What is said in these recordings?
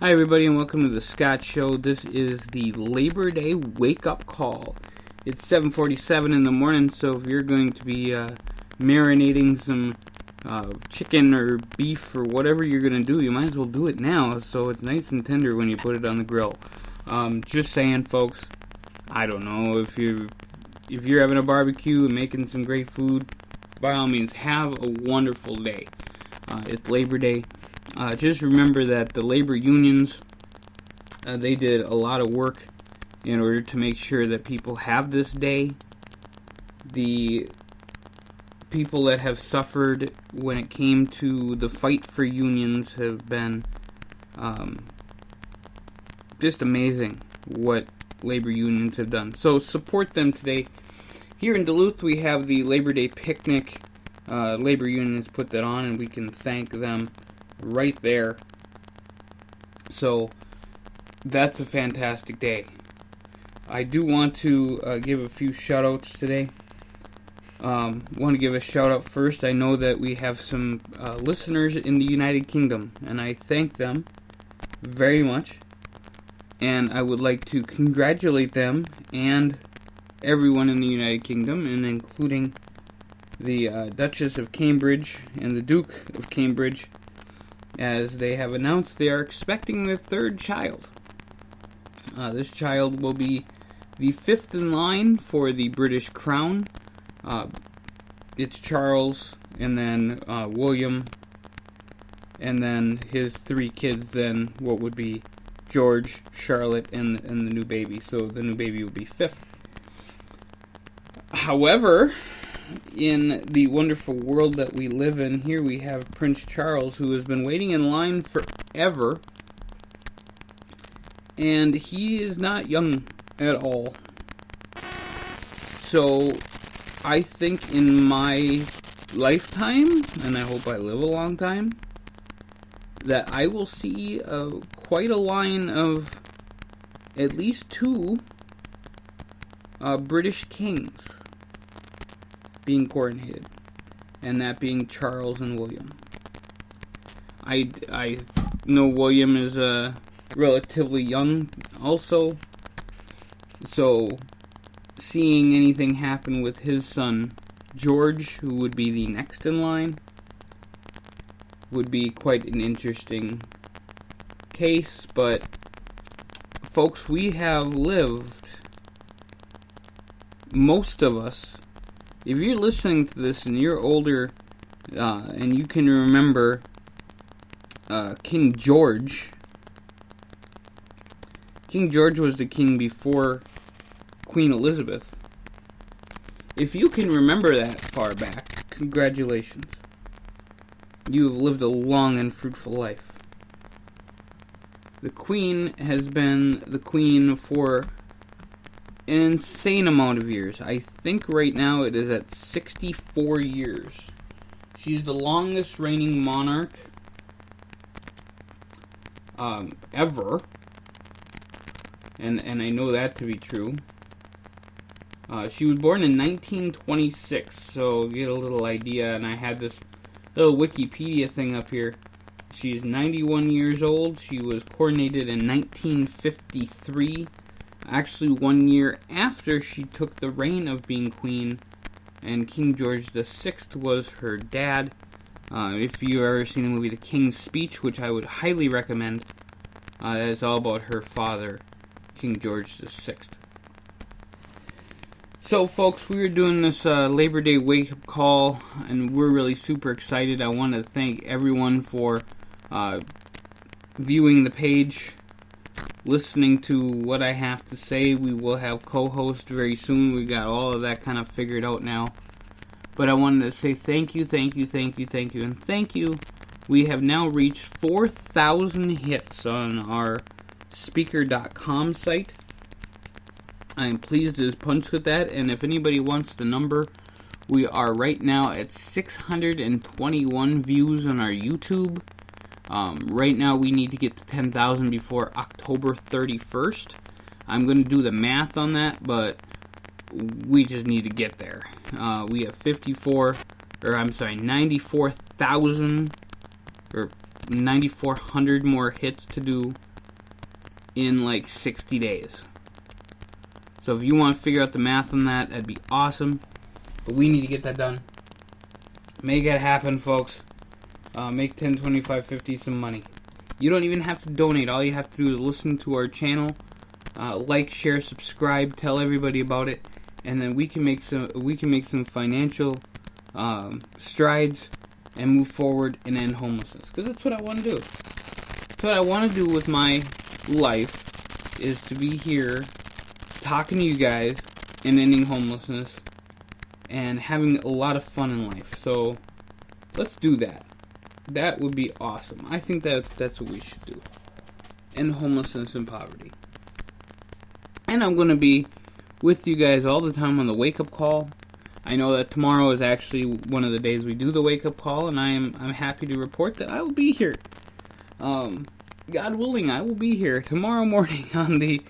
Hi everybody and welcome to the Scott Show. This is the Labor Day wake-up call. It's 7:47 in the morning, so if you're going to be marinating some chicken or beef or whatever you're going to do, you might as well do it now so it's nice and tender when you put it on the grill. Just saying, folks, I don't know, if you're having a barbecue and making some great food, by all means, have a wonderful day. It's Labor Day. Just remember that the labor unions, they did a lot of work in order to make sure that people have this day. The people that have suffered when it came to the fight for unions have been just amazing what labor unions have done. So support them today. Here in Duluth, we have the Labor Day picnic. Labor unions put that on, and we can thank them right there. So that's a fantastic day. I do want to give a few shout outs today. Want to give a shout out first. I know that we have some listeners in the United Kingdom, and I thank them very much. And I would like to congratulate them and everyone in the United Kingdom, and including the Duchess of Cambridge and the Duke of Cambridge, as they have announced they are expecting their third child. This child will be the fifth in line for the British crown. It's Charles, and then William, and then his three kids, then what would be George, Charlotte, and the new baby. So the new baby will be fifth. However, in the wonderful world that we live in, here we have Prince Charles, who has been waiting in line forever, and he is not young at all. So I think in my lifetime, and I hope I live a long time, that I will see quite a line of at least two British kings being coronated, and that being Charles and William. I know William is relatively young also, so seeing anything happen with his son George, who would be the next in line, would be quite an interesting case. But folks, we have lived, most of us, if you're listening to this and you're older, and you can remember King George. King George was the king before Queen Elizabeth. If you can remember that far back, congratulations. You have lived a long and fruitful life. The Queen has been the Queen for an insane amount of years. I think right now it is at 64 years. She's the longest reigning monarch ever. And I know that to be true. She was born in 1926, so get a little idea. And I had this little Wikipedia thing up here. She's 91 years old. She was coronated in 1953. Actually 1 year after she took the reign of being queen, and King George VI was her dad. If you've ever seen the movie The King's Speech, which I would highly recommend, it's all about her father, King George VI. So folks, we were doing this Labor Day wake-up call, and we're really super excited. I want to thank everyone for viewing the page, listening to what I have to say. We will have co-hosts very soon. We got all of that kind of figured out now. But I wanted to say thank you, and thank you. We have now reached 4,000 hits on our Speaker.com site. I'm pleased as punch with that, and if anybody wants the number, we are right now at 621 views on our YouTube. Right now we need to get to 10,000 before October 31st. I'm going to do the math on that, but we just need to get there. We have 94,000 or 9,400 more hits to do in like 60 days. So if you want to figure out the math on that, that'd be awesome. But we need to get that done. Make it happen, folks. Make 10, 25, 50 some money. You don't even have to donate. All you have to do is listen to our channel, like, share, subscribe, tell everybody about it, and then we can make some financial strides and move forward and end homelessness. Because that's what I want to do. That's what I want to do with my life, is to be here talking to you guys and ending homelessness and having a lot of fun in life. So let's do that. That would be awesome. I think that's what we should do. End homelessness and poverty. And I'm going to be with you guys all the time on the wake-up call. I know that tomorrow is actually one of the days we do the wake-up call, and I'm happy to report that I will be here. God willing, I will be here tomorrow morning on the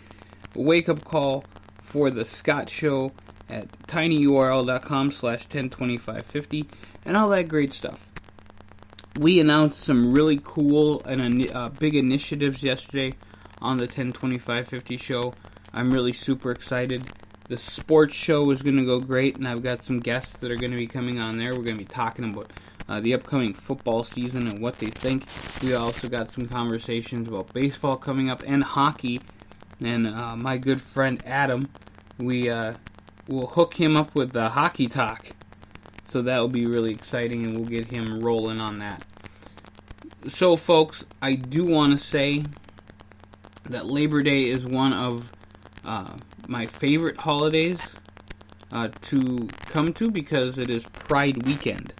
wake-up call for the Scott Show at tinyurl.com/102550 and all that great stuff. We announced some really cool and big initiatives yesterday on the 102550 show. I'm really super excited. The sports show is going to go great, and I've got some guests that are going to be coming on there. We're going to be talking about the upcoming football season and what they think. We also got some conversations about baseball coming up and hockey. And my good friend Adam, we'll hook him up with the hockey talk. So that will be really exciting, and we'll get him rolling on that. So, folks, I do want to say that Labor Day is one of my favorite holidays to come to, because it is Pride Weekend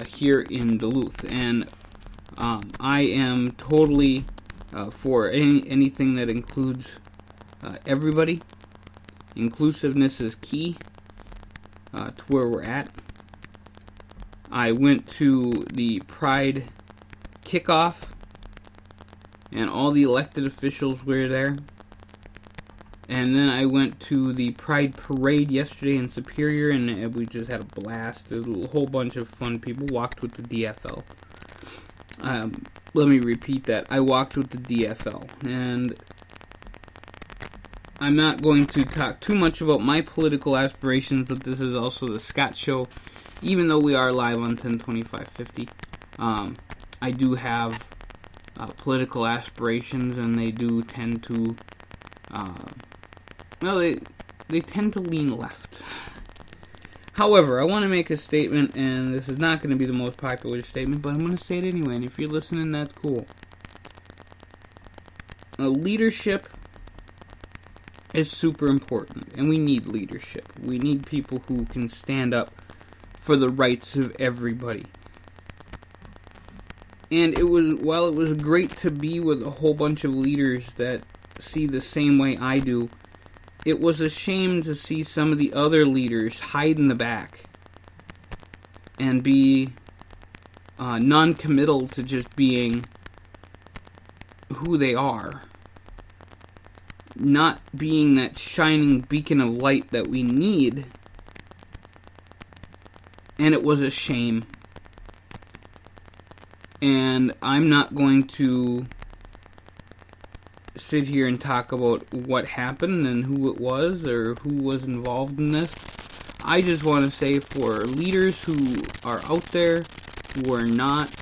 here in Duluth. And I am totally for anything that includes everybody. Inclusiveness is key to where we're at. I went to the Pride kickoff, and all the elected officials were there. And then I went to the Pride Parade yesterday in Superior, and we just had a blast. There was a whole bunch of fun people. Walked with the DFL. Let me repeat that. I walked with the DFL. And I'm not going to talk too much about my political aspirations, but this is also the Scott Show. Even though we are live on 102550, I do have political aspirations, and they do tend to, they tend to lean left. However, I want to make a statement, and this is not going to be the most popular statement, but I'm going to say it anyway, and if you're listening, that's cool. Leadership is super important, and we need leadership. We need people who can stand up for the rights of everybody. And while it was great to be with a whole bunch of leaders that see the same way I do, it was a shame to see some of the other leaders hide in the back and be non-committal to just being who they are. Not being that shining beacon of light that we need. And it was a shame. And I'm not going to sit here and talk about what happened and who it was or who was involved in this. I just want to say, for leaders who are out there, who are not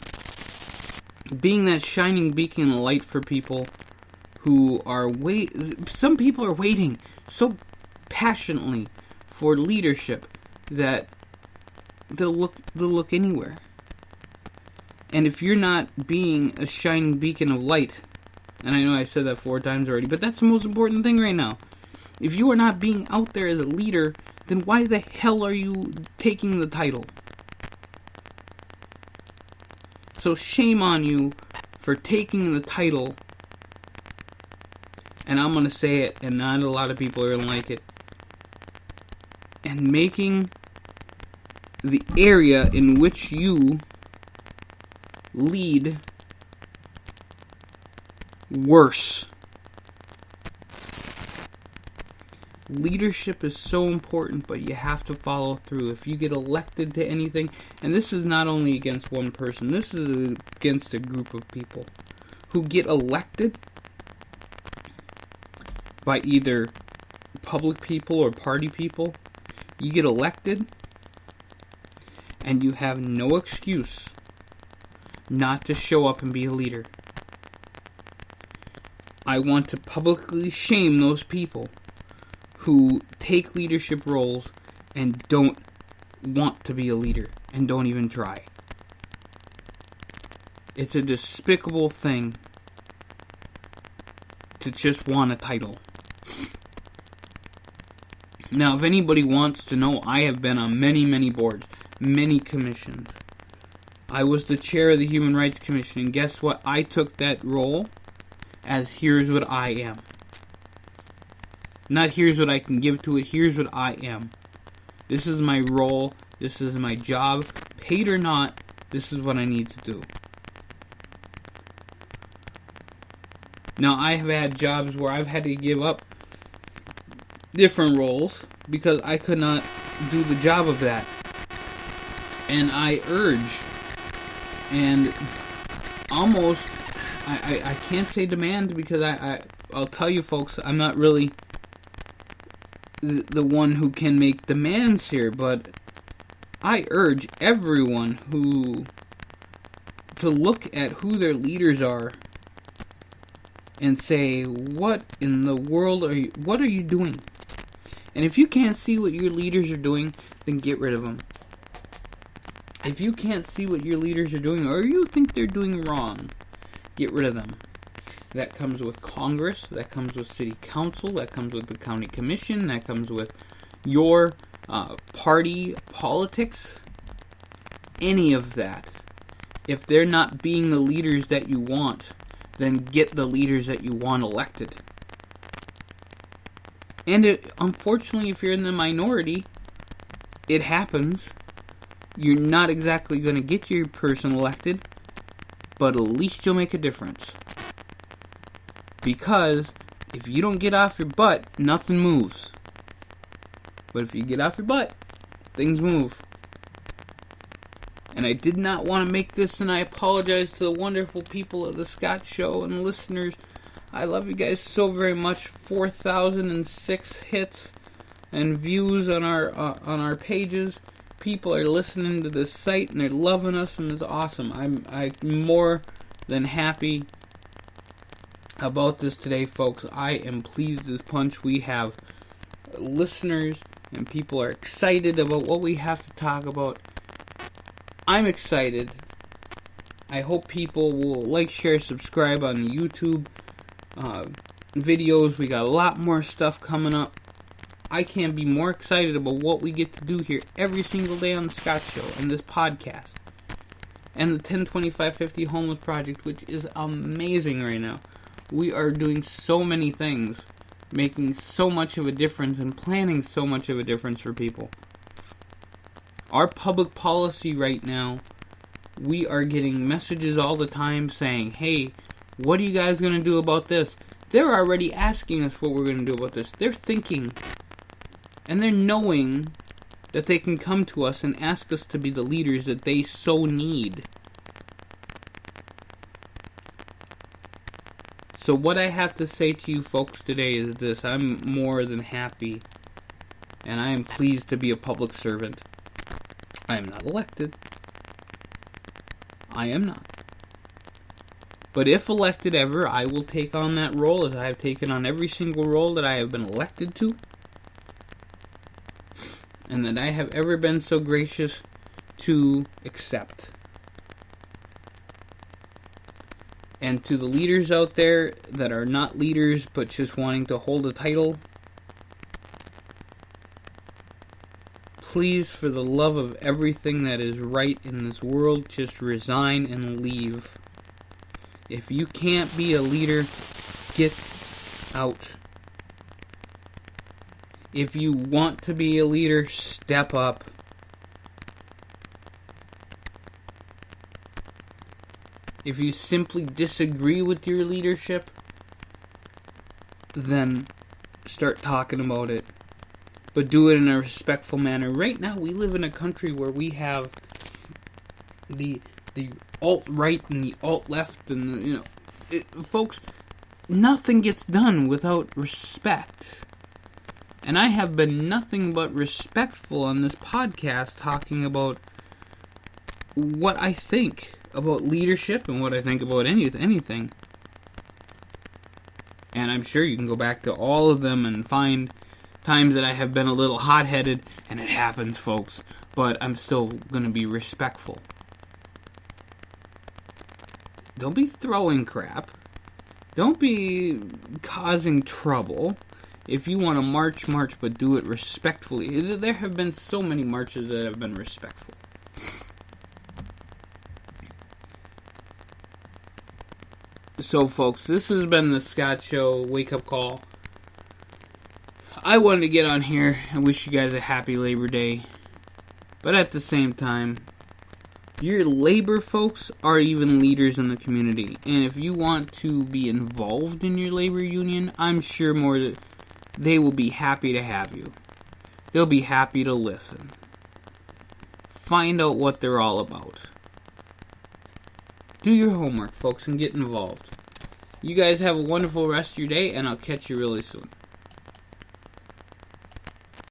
being that shining beacon of light for people who are some people are waiting so passionately for leadership that they'll look anywhere. And if you're not being a shining beacon of light, and I know I've said that 4 times already, but that's the most important thing right now. If you are not being out there as a leader, then why the hell are you taking the title? So shame on you for taking the title, and I'm going to say it, and not a lot of people are going to like it, and making the area in which you lead worse. Leadership is so important, but you have to follow through. If you get elected to anything, and this is not only against one person, this is against a group of people who get elected by either public people or party people. You get elected, and you have no excuse not to show up and be a leader. I want to publicly shame those people who take leadership roles and don't want to be a leader and don't even try. It's a despicable thing to just want a title. Now, if anybody wants to know, I have been on many boards, many commissions. I was the chair of the Human Rights Commission, and guess what? I took that role as here's what I am. Not here's what I can give to it, here's what I am. This is my role, this is my job, paid or not, this is what I need to do. Now, I have had jobs where I've had to give up different roles because I could not do the job of that. And I urge, and almost, I can't say demand because I'll tell you folks, I'm not really the one who can make demands here, but I urge everyone to look at who their leaders are and say, what in the world what are you doing? And if you can't see what your leaders are doing, then get rid of them. If you can't see what your leaders are doing, or you think they're doing wrong, get rid of them. That comes with Congress, that comes with City Council, that comes with the County Commission, that comes with your party politics, any of that. If they're not being the leaders that you want, then get the leaders that you want elected. And unfortunately, if you're in the minority, it happens. You're not exactly going to get your person elected, but at least you'll make a difference. Because if you don't get off your butt, nothing moves. But if you get off your butt, things move. And I did not want to make this, and I apologize to the wonderful people of the Scott Show and listeners. I love you guys so very much. 4,006 hits and views on our pages. People are listening to this site and they're loving us, and it's awesome. I'm more than happy about this today, folks. I am pleased as punch. We have listeners and people are excited about what we have to talk about. I'm excited. I hope people will like, share, subscribe on the YouTube videos. We got a lot more stuff coming up. I can't be more excited about what we get to do here every single day on the Scott Show and this podcast. And the 102550 Homeless Project, which is amazing right now. We are doing so many things, making so much of a difference and planning so much of a difference for people. Our public policy right now, we are getting messages all the time saying, hey, what are you guys going to do about this? They're already asking us what we're going to do about this. They're thinking, and they're knowing that they can come to us and ask us to be the leaders that they so need. So what I have to say to you folks today is this. I'm more than happy, and I am pleased to be a public servant. I am not elected. I am not. But if elected ever, I will take on that role as I have taken on every single role that I have been elected to. And that I have ever been so gracious to accept. And to the leaders out there that are not leaders but just wanting to hold a title, please, for the love of everything that is right in this world, just resign and leave. If you can't be a leader, get out. If you want to be a leader, step up. If you simply disagree with your leadership, then start talking about it. But do it in a respectful manner. Right now, we live in a country where we have the alt-right and the alt-left, and folks, nothing gets done without respect. And I have been nothing but respectful on this podcast, talking about what I think about leadership and what I think about anything. And I'm sure you can go back to all of them and find times that I have been a little hot-headed, and it happens, folks, but I'm still going to be respectful. Don't be throwing crap. Don't be causing trouble. If you want to march, but do it respectfully. There have been so many marches that have been respectful. So, folks, this has been the Scott Show wake-up call. I wanted to get on here and wish you guys a happy Labor Day. But at the same time, your labor folks are even leaders in the community. And if you want to be involved in your labor union, I'm sure they will be happy to have you. They'll be happy to listen. Find out what they're all about. Do your homework, folks, and get involved. You guys have a wonderful rest of your day, and I'll catch you really soon.